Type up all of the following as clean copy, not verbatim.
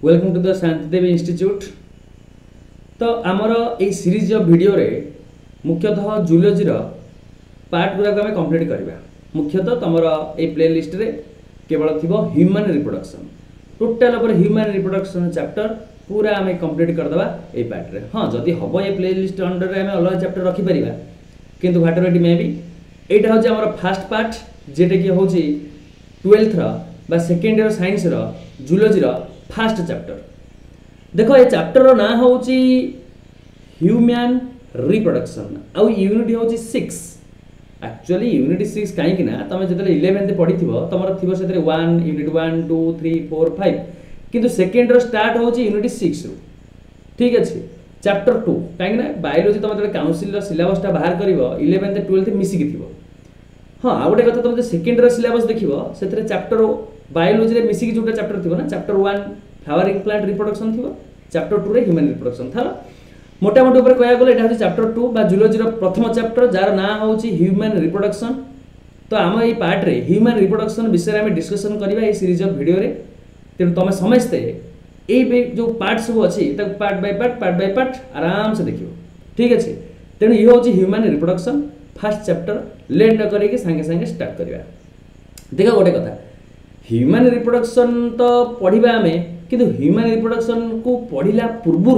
Welcome to the Shantidevi institute. तो आमर ए series video रे मुख्यतः जूलॉजी पार्ट गुराक आम कंप्लीट करवा। मुख्यतः तुमर ए प्लेलिस्ट रे केवल थी human reproduction, total over human reproduction chapter पूरा आम कंप्लीट करदे ए पार्ट रे। हाँ जदि हम ये प्लेलिस्ट अंडर आम अलग चैप्टर रखिपर किंतु what ever it may be एटा हूँ आम फास्ट पार्ट जेटा कि हूँ 12th second year science zoology fast chapter. देखो ये चैप्टर रो ना हूँ ह्यूमन रिप्रोडक्शन आउ यूनिट हूँ 6। एक्चुअली यूनिट 6 कहीं तुम जो 11th पढ़ी तुम थी से 1 यूनिट 1 2 3 4 5 किंतु सेकेंड स्टार्ट हूँ यूनिट 6 रु। ठीक अच्छे चैप्टर 2 कहीं बायोलॉजी तुम जो काउंसिल सिलेबसटा बाहर कर 11th 12th मिसिकी थी। हाँ आ गए कथा तुम जो सेकेंड सिलेबस देख से चैप्टर बायोलॉजी रे मिसिकी जोटा चैप्टर थी ना चैप्टर 1 फ्लावरिंग प्लांट रिप्रोडक्शन थी, चैप्टर 2 रे ह्यूमन रिप्रोडक्शन था। मोटामोटी ऊपर कह गले यहाँ चैप्टर 2 बा जूलॉजी प्रथम चैप्टर जार ना हूँ ह्यूमन रिप्रोडक्शन। तो आम ये पार्ट रे ह्यूमन रिप्रोडक्शन विषय में डिस्कसन करवा ये सीरीज ऑफ वीडियो रे। तेणु तुम समस्ते ये जो पार्ट सब अच्छी पार्ट बाय पार्ट आराम से देखियो। ठीक अच्छे तेणु ये हूँ human reproduction first chapter. Late न करके सागे सागे स्टार्ट करवा। देख गोटे कथा ह्यूमन रिप्रोडक्शन तो पढ़ा आम किंतु ह्यूमन रिप्रोडक्शन को पढ़ला पूर्व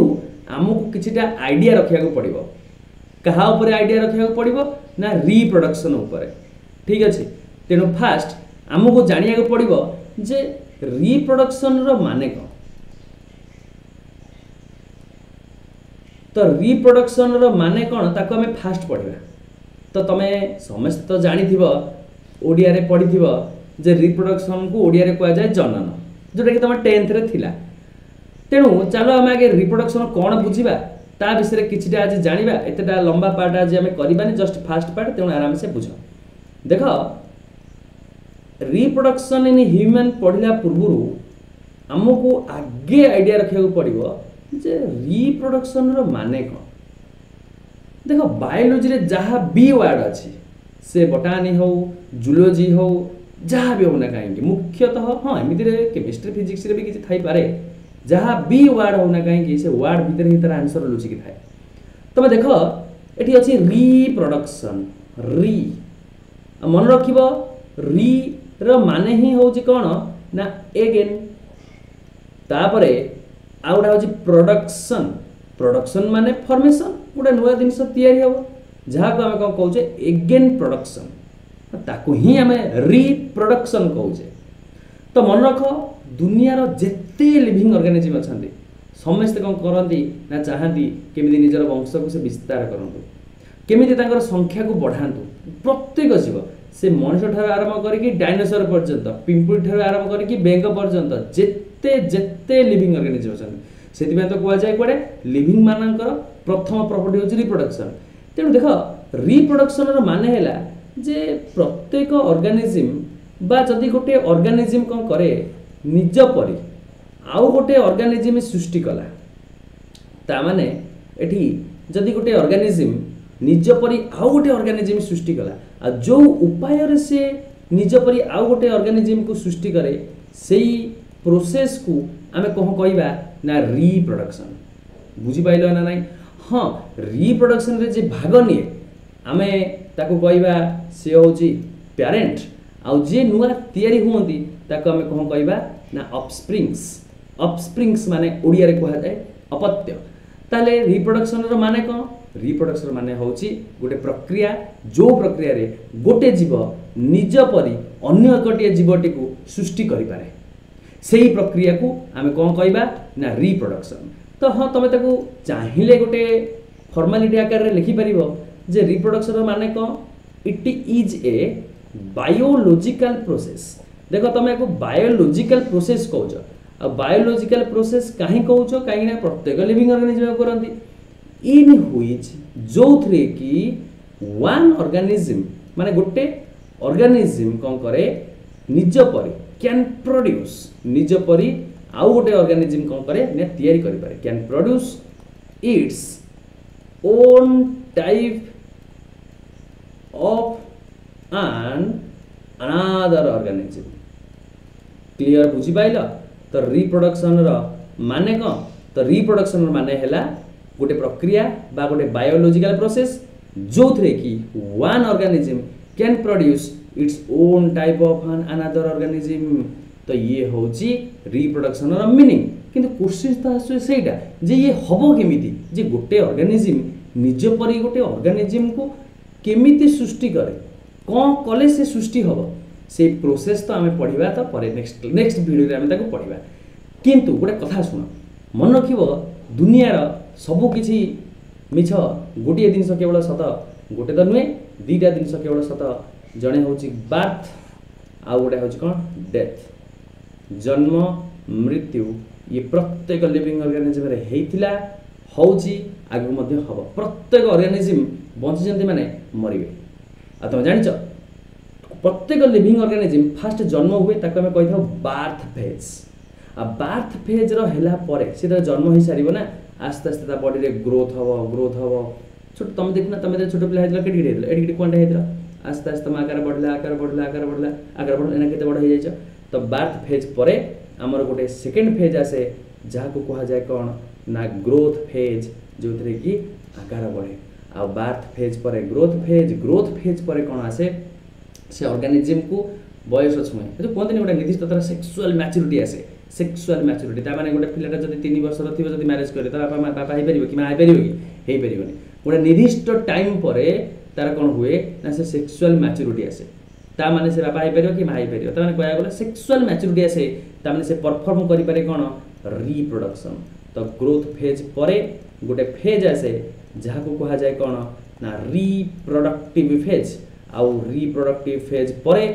आमको किछिटा आइडिया रखा पड़ो। कहा उपर आइडिया रखा पड़ो ना रिप्रोडक्शन उपर। ठीक अच्छे तेणु फास्ट आमको जानिया पड़ो जे रिप्रोडक्शन रो माने कौन। तो रिप्रोडक्शन रो माने कौन ताको आम फास्ट पढ़ा। तो तुम समस्त तो जानी ओडिया रे पढ़ी जे रिप्रोडक्शन को ओडिया रे कहा जाए जनन, जोटा कि तुम 10th रे थिला। तेणु चलो आम आगे रिप्रोडक्शन कौन बुझा ता विषय किछिटा आज जानिबा। एतेटा लंबा पार्ट आज आम करबानी, जस्ट फास्ट पार्ट। तेणु आराम से बुझ। देख रिप्रोडक्शन इन ह्यूमन पढ़ला पूर्व आमको आगे आइडिया रखा पड़ो जे रिप्रोडक्शन रो माने कौन। देख बायोलॉजी रे जहाँ भी वार्ड अच्छी से बटानी हो जूलॉजी हो जहाँ भी होना कहीं मुख्यतः हाँ एमती केमिस्ट्री फिजिक्स रे भी किसी थाई पारे जहाँ भी वार्ड होना कहीं से वार्ड भितर ही तार आंसर लुचिकी थाए। तुम देख ये अच्छी रिप्रोडक्शन री मन रख री माने ही हूँ कौन ना एगेन तापरे आ गोटा हूँ प्रोडक्शन। प्रोडक्शन माने फॉर्मेशन गोटे नुआ जिन हम जहाँ को आम कौन कौचे एगेन प्रोडक्शन ताकू ही आम रिप्रोडक्शन कौचे। तो मन रख दुनियार जेते लिविंग ऑर्गेनिज्म अच्छा समस्ते कौन करती ना चाहती केमी निजर वंश को से विस्तार करूँ केमी संख्या को बढ़ातु। प्रत्येक जीव से मनुष्य ठार आरंभ करके डायनासोर पर्यंत पिंपुड़ी ठार आरंभ करके बेंग पर्यंत जेते जेते लिविंग ऑर्गेनिज्म अच्छा से तो कह जाए कड़े लिविंग मानकर प्रथम प्रॉपर्टी हूँ रिप्रोडक्शन। तेणु देख रिप्रोडक्शन माने है जे प्रत्येक ऑर्गेनिज्म बा जदि गोटे ऑर्गेनिज्म कौन करे निज परी आउ गोटे ऑर्गेनिज्म सृष्टि कला ता माने एठी जदि गोटे ऑर्गेनिज्म निज परी आउ गोटे ऑर्गेनिज्म सृष्टि कला आ जो उपाय रे से निज परी आउ गोटे ऑर्गेनिज्म को सृष्टि करे सेई प्रोसेस को आमे कौन कहबा ना रिप्रोडक्शन। बुझी पाइल ना नहीं। हाँ रिप्रोडक्शन रे जे भाग निए आमे ताको कहबा से होची पेरेंट आउ जे नुआ तयारी हुंती ताको आमे कौन कहबा ना ऑफस्प्रिंग्स। ऑफस्प्रिंग्स माने ओडिया रे कहा जाए अपत्य। ताले रिप्रोडक्शन रो माने कौन। रिप्रोडक्शन माने होची गोटे प्रक्रिया जो प्रक्रिया रे गोटे जीव निज परी अन्य एकटिया जीवटी को सृष्टि करि पारे सेही प्रक्रिया को आमे कौन कहबा ना रिप्रोडक्शन। तो हाँ तुम ताको चाहिए गोटे फॉर्मालिटी आकार रे लिखि परिबो जे रिप्रोडक्शन माने कौन। It is a biological process. देखो तुम एक बायोलॉजिकल प्रोसेस कहूच आ बायोलॉजिकल प्रोसेस कहीं कहूच कहीं प्रत्येक लिविंग ऑर्गेनिज्म करती इन व्हिच जो थ्रे कि वन ऑर्गेनिज्म माने गोटे ऑर्गेनिज्म कौन करे निज परी कैन प्रोड्यूस निज परी आउ गोटे ऑर्गेनिज्म कौन करे ने तैयारी करि पारे can produce its own type of an another organism. Clear बुझी पाइल। तो रिप्रोडक्शन माने कौन तो रिप्रोडक्शन माने हैला गोटे प्रक्रिया बा गोटे बायोलॉजिकल प्रोसेस जो थे कि one organism can produce its own type of an another organism तो ये होची रिप्रोडक्शन रो मीनिंग किंतु क्वेश्चन तो आसु सेटा जे ये हबो केमिति जे गोटे ऑर्गेनिज्म निज परि गोटे ऑर्गेनिज्म को केमिति सृष्टि करे कोन कले से सृष्टि हबो से प्रोसेस तो आमे पढिबा तो परे नेक्स्ट वीडियो रे आमे ताको पढिबा किंतु गोटे कथा सुन मन रखिबो दुनिया रो सबु किछि मिछ गोटे जिनस केवल सत गोटे तो नुहे दीटा जिनस केवल सत जणे होची बर्थ आ गोटे होची कोन डेथ जन्म मृत्यु ये प्रत्येक लिविंग ऑर्गेनिज्म रे हेइथिला होची आगु मध्ये हबो प्रत्येक ऑर्गेनिज्म बंची जंती माने मरिबे आ तुम जानिछ प्रत्येक लिविंग ऑर्गेनिज्म फर्स्ट जन्म हुए ताको हमें कहि थाउ बर्थ फेज आ बर्थ फेज रो हेला परे से जन्म ही सारिबो ना आस्ते आस्ते ता बॉडी रे ग्रोथ हबो छोट तुम देखना तुम छोट पिला हेतला केडी हेतला एडी कोंडा हेतला आस्ते आस्ते आकार बढ़ला एना केते बड़ हो जाइछ तो बर्थ फेज परे हमर गोटे सेकंड फेज आसे जहा को कहा जाय कोन ना ग्रोथ फेज जो थरे की आकार बढ़े आ बर्थ फेज परे ग्रोथ फेज परे कोन आसे से ऑर्गेनिज्म को बयस छुए तो कोनते गोटे निर्दिष्ट तरह सेक्सुअल मैच्योरिटी आसे सेक्सुअल मैच्योरिटी ता माने गोटे पिलाटा जदी 3 वर्ष रो थिबो जदी मैरिज करे त बापा हे परिबो कि मा हे परिबो कि हे परिबोनी गोटे निर्दिष्ट टाइम परे तार कोन हुए ना से सेक्सुअल मैच्योरिटी आसे ता माने से बापा हे परिबो कि मा हे परिबो त माने कहया गेले सेक्सुअल मैच्योरिटी आसे ता माने से परफॉर्म करि पारे कोन रिप्रोडक्शन तो ग्रोथ फेज परे गोटे फेज आसे जहा को कहा जाय कोन ना रिप्रोडक्टिव फेज आ रिप्रोडक्टिव फेज परे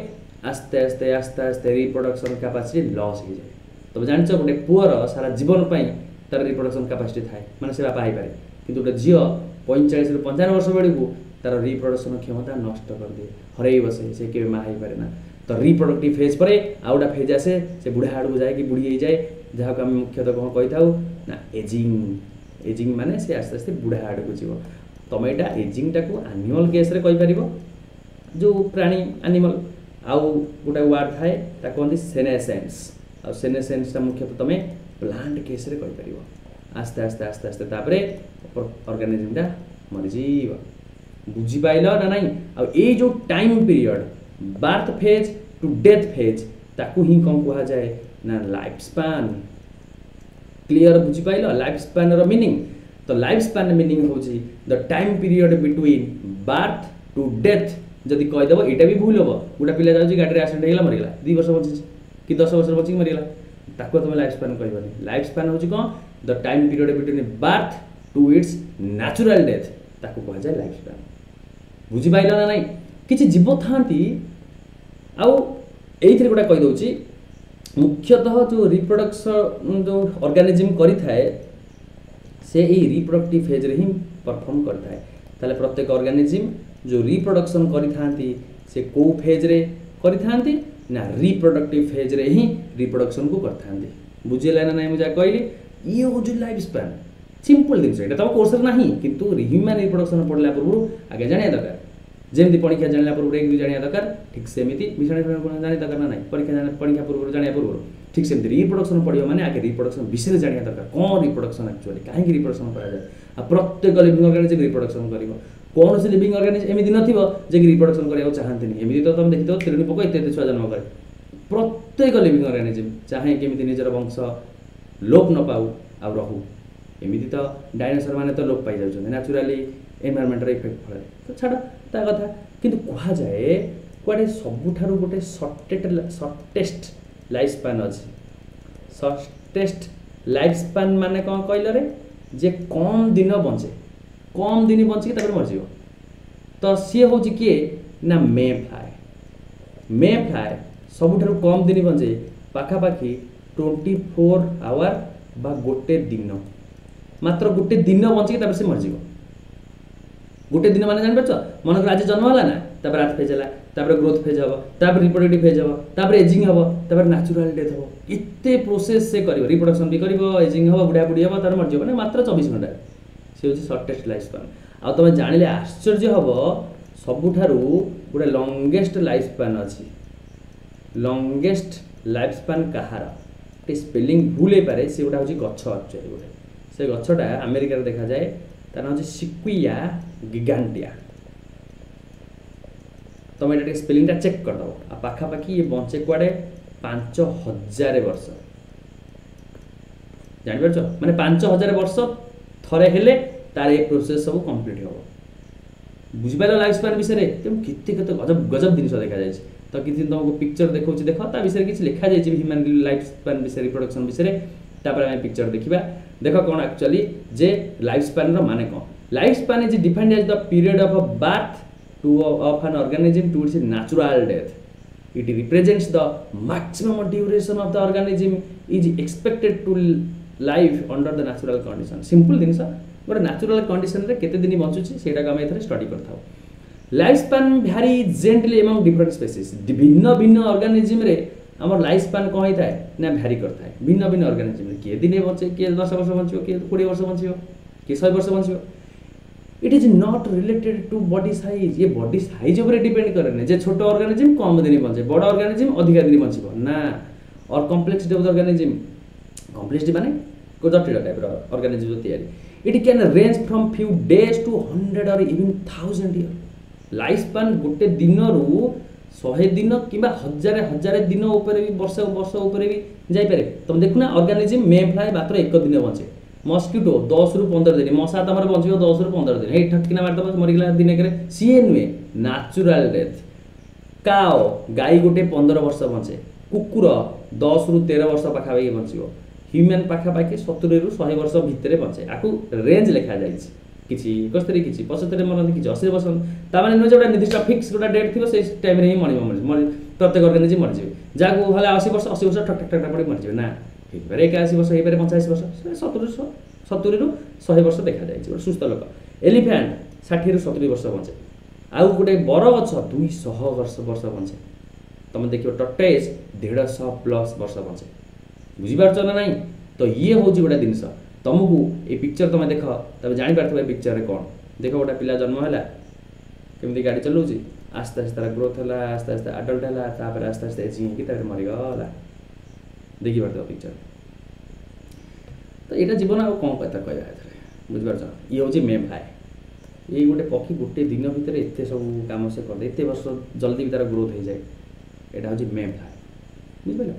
आस्ते आस्ते रिप्रोडक्शन कैपेसिटी लॉस हो जाए तो जानिछ गोटे पुअर सारा जीवन पई तार रिप्रोडक्शन कैपेसिटी थाए माने से बापा हे पारे किंतु गोटे झियो 45 रु 55 वर्ष बेडू तार रिप्रोडक्शन क्षमता नष्ट कर दे हरई बसे से के मा हे पारे ना तो रिप्रोडक्टिव फेज परे आउडा फेज आसे से बुढ़ा आडू जाए कि बुढ़ी हो जाए जहा को हम मुख्यतः कोन कहि थाउ ना एजिंग माने से आस्ते आस्ते बुढ़ा आडू जीवो तम एटा एजिंग टाको एनुअल केस रे कहि परिबो जो प्राणी एनिमल आउ गोटे वर्ड थाए ता कोन सेनेसेंस आ सेनेसेंस ता मुख्यतः तमे प्लांट केस रे कहि परिबो आस्ते तापरे ऑर्गेनिज्म ता मरि जीव बुझी पाइलो ना नहीं आ ए जो time period birth phase to death phase ताकू ही कोन कहा जाए ना लाइफ स्पैन क्लियर बुझी पाइलो लाइफ स्पैन रो मीनिंग तो लाइफ स्पैन मीनिंग होची the time period between birth to death जदि कहि देबो एटा भी भूल होबो गुडा पिला जाउची गाडी रे एक्सीडेंट हेला मरिला 2 वर्ष बंची कि 10 वर्ष बंची मरिला ताको तुम लाइफ स्पैन कहबनी लाइफ स्पैन होची कोन the time period between birth to its natural death ताको कहा जाय लाइफ स्पैन बुझी पाइला ना नहीं किछि जीव थांती आउ एइथरे गोटा कहि दउची मुख्यतः जो रिप्रोडक्शन जो ऑर्गेनिज्म करि थाए से ए रिप्रोडक्टिव फेज रे ही परफॉर्म करता है ताले प्रत्येक ऑर्गेनिज्म जो रिप्रोडक्शन करि थांती से को फेज रे करि थांती ना रिप्रोडक्टिव फेज रे ही रिप्रोडक्शन को करथांती बुझिला ना नहीं मुझे कहली ये हो जो लाइफ स्पैन सिंपल दिन एटा तो कोर्स रे नहीं किंतु ह्यूमन रिप्रोडक्शन पढ़ला पूर्व आगे जानिया दरकार जेमती परीक्षा जानिला पूर्व एक दु जानिया दरकार ठीक सेमिति मिश्रण जानिया दरकार ना नहीं परीक्षा पूर्व जानिया पूर्व ठीक सेमती रिप्रोडक्शन पढ़ियो माने आगे रिप्रोडक्शन विषय जानिया दरकार कोन रिप्रोडक्शन एक्चुअली काहे रिप्रोडक्शन करा जाय आ प्रत्येक लिविंग ऑर्गेनिज्म रिप्रोडक्शन करिवो कौन से लिविंग ऑर्गेनिज्म एमिति नथिबो जे रिप्रोडक्शन करियो चाहंतनी एमिति तो तुम देखितो त्रिणी पोक इत्यादि छुआ जन्म करे प्रत्येक लिविंग ऑर्गेनिज्म चाहे केमिति निजर वंश लोप न पाऊ आ रहू एमिति तो डायनासोर माने तो लोप पाई जाउछन नेचुरली एनवायरनमेंट रे इफेक्ट पड़े तो छाड़ ता कथा किंतु कहा जाए कोडे सबुठारु गोटे शॉर्टेस्ट लाइफ स्पैन अछि शॉर्टेस्ट लाइफ स्पैन माने कोन कहले रे जे कम दिन बंचे कम दिन बंची तापर मर जिवो तो सी होची के ना मे फ्लाई सबुठारु कम दिन बंचे पाखा पाखी 24 आवर बा गोटे दिन मात्र गोटे दिन बंची तापर से मर जिवो गोटे दिन माने जान परछ मन आज जन्म होला ना तापर रात फेज होला तापर ग्रोथ फेज हबो तापर रिप्रोडक्टिव फेज हबो तापर एजिंग हबो तापर नेचुरल डेथ हबो इत्ते प्रोसेस से करिवो रिप्रोडक्शन भी करिवो एजिंग हबो बुढ़ा बुढ़ी हबो तार मर जिवो ना मात्र 24 घंटा से होची शॉर्टेस्ट लाइफ स्पैन आ तुम जानिले आश्चर्य हबो सबुठारु गोटे लॉन्गेस्ट लाइफ स्पैन अछि लॉन्गेस्ट लाइफ स्पैन कहार गोटे स्पेलिंग भूल हो पारे से गोटा हूँ गछ एक्चुअली गोटे से गछटा अमेरिका देखा जाए तार नाम सिक्विया गिगांटिया तुम ये स्पेलिंग चेक करदे आ पाखापाखि ये बंचे कुआड़े 5000 वर्ष जापर माने 5000 वर्ष थरे हेले तार ये प्रोसेस सब कंप्लीट हो बुझिपार लाइफ स्पान विषय केते गजब गजब जिन देखा जाए तो किसी तुमको पिक्चर देखा देख ता विषय किसी लिखा जाए ह्यूमन लाइफ स्पान विषय रिप्रोडक्शन विषय आम पिक्चर देखा देख कौन एक्चुअली जे लाइफ स्पान माने कौन life span is defined as the period of a birth to of an organism to its natural death it represents the maximum duration of the organism is expected to life under the natural condition simple जिनस गोटे natural condition रे केते दिन बंचुची सेटा को हम एथरे study करथाउ life span भ्यारी gently among different species भिन्न भिन्न ऑर्गेनिज्म रे हमर लाइफ स्पान कोन होता है ना भ्यारी करता है भिन्न भिन्न ऑर्गेनिज्म रे के दिने बंचे के 10 वर्ष बंचियो के 20 वर्ष बंचियो के 100 वर्ष बंचियो it is not related to body size ये बॉडी साइज ऊपर डिपेंड करे जे छोट ऑर्गेनिज्म कम दिन बंचे बड़ ऑर्गेनिज्म अधिक दिन बंचिबो ना और complexity of the organism complexity माने को जटिल टाइप रो ऑर्गेनिज्म तैयारी it can range from few days to 100 or even 1000 year life span गोटे दिन रु 100 दिन कि हजार दिन ऊपर भी वर्ष वर्ष ऊपर भी जाई पारे तुम देखुना ऑर्गेनिज्म मे फ्लाई मात्र एक दिन बंचे मस्किटो 10 रु 15 दिन मशा तमर बंचिबो 10 रु 15 दिन हे ठटकिना मारदब मरिगला दिन करे सीए नुए नेचुरल डेथ काओ गाई गोटे 15 वर्ष बंचे कुकुर 10 रु 13 वर्ष पाखापाखि बंचिबो ह्यूमन पाखापाखि 70 रु 100 वर्ष भितर बंचे आकु रेंज लिखा जाइछि किछि 71 किछि 75 मरन किछि 80 वर्ष ता माने न जोटा निर्दिष्ट फिक्स गोटा डेट थिबो से टाइम रे ही मरि प्रत्येक ऑर्गेनिज्म मरि जिवे जाकु हला 80 वर्ष ठक ठक पड़ी मरि जिवे ना हेबारे 81 वर्ष हेबारे 85 वर्ष 70 रु 100 वर्ष देखा जाइछि गोटे सुस्थ लोक एलिफेंट 60 रु 70 वर्ष बंचे आउ गोटे बर गछ 200 वर्ष बंचे तुम देखियो टटेज 150 प्लस वर्ष बंचे बुझिपारछ ना नहीं तो ये हूँ गोटे जिनस तुमको ये पिक्चर तुम देख तब जापर पिक्चर रे कौन देख गोटे पिला जन्म है केमती गाड़ी चलाऊँगी आस्ते आस्ते तार ग्रोथ है आस्ते आस्ते आडल्ट है आस्ते आस्ते एजिंग कि मरीगला देखी पार पिक्चर तो यहाँ जीवन आ कौन कथा कह बुझिपार ये हूँ मे फ्लाई ये गोटे पक्षी गोटे दिन भितर एत सब कम से कर एत वर्ष जल्दी भी तार ग्रोथ हो जाए यहाँ हूँ मे फ्लाई बुझिपार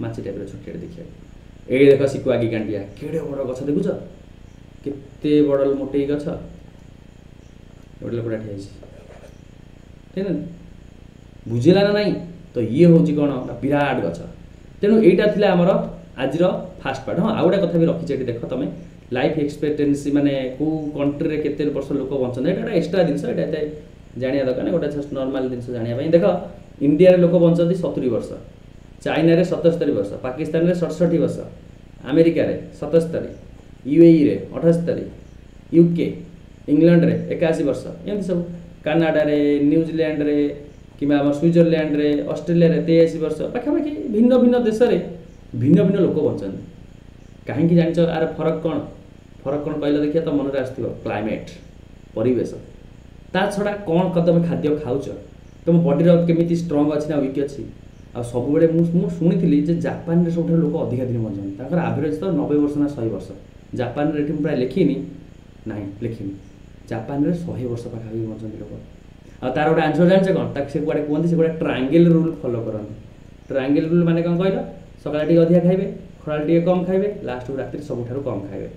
माछी टाइप छोटे देखिए ये देख सिकुआ गिगांटिया केड़े बड़ गछ देखुच केते बड़ मोटे गछ गोटे लोकटा ठिया ठीक बुझेगा ना नहीं तो ये हूँ कौन विराट गछ तेणु यहाँ था आमर आज फास्ट पार्ट हाँ आउ गोटे कथा भी रखी देख तुम लाइफ एक्सपेक्टेन्सी माने को कंट्री रे केते वर्ष लोक बंचन ये एक्सट्रा जिनस ये जाना दरकार गोटे जस्ट नॉर्मल जिनस जाना देख इंडिया रे लोक बंचती 70 वर्ष चाइना रे 77 वर्ष पाकिस्तान रे 67 वर्ष अमेरिका रे 77 यूएई रे 78 यूके इंग्लैंड रे 81 वर्ष एमती सब कनाडा रे न्यूजीलैंड रे किंबा स्विट्जरलैंड रे ऑस्ट्रेलिया रे 83 वर्ष पाखापाखि भिन्न भिन्न देश रे भिन्न भिन्न लोक बंचन कहीं जान आर फरक कौन कहले देखिए तो मन आसो क्लाइमेट परिवेश ता छड़ा कौन तुम खाद्य खाऊच तुम बॉडी केमी स्ट्रंग अच्छी ना वीक अच्छी आ सब बेले शुणी जापान रे सब लोक अधिका दिन बंचन आभरेज तो 90 वर्ष ना 100 वर्ष जापान रे प्राय लिखिनी ना लिखिनी जापान रे 100 वर्ष पाखापाखि बंचन लोक आ तार गोटे आंसर जान कौन से कड़े कहते से गोटे ट्रायंगल रूल फॉलो करते ट्रायंगल रूल माने कौन कहल सकाଳେ ଟିକେ ଅଧିକା ଖାइबे ଖରାବେଳେ ଟିକେ कम खाइबे लास्ट रात्रि सबुठाରୁ कम खाइबे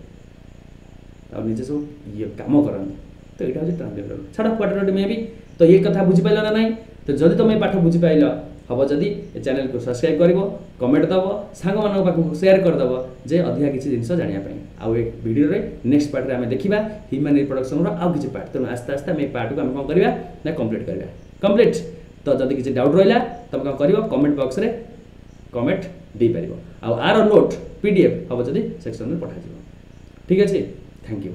आ निजे सब ये काम करते तो यहाँ हूँ ट्रायंगल रूल छाड़ क्वाड्रेंट में भी तो ये कथा बुझी पाइल ना नहीं तो जदि तुम पाठ बुझी पाइल हम जदि चैनल को सब्सक्राइब कर कमेंट दब सांग मान पाखक शेयर करदब जे अधिका किसी जिन जानापी आउ एक वीडियो रे नेक्स्ट पार्ट रे आम देखा ह्यूमन रिप्रोडक्शन आउ किसी पार्ट तेणु आस्ते आस्ते आम पार्ट को आम कौन करवा ना कंप्लीट करवा कंप्लीट तो जदि किसी डाउट रहा तुम कौन कर कमेंट बॉक्स रे कमेंट दे पार आर नोट पीडीएफ हम जदि सेक्शन में पठाଯିବ ठीक अच्छे थैंक यू।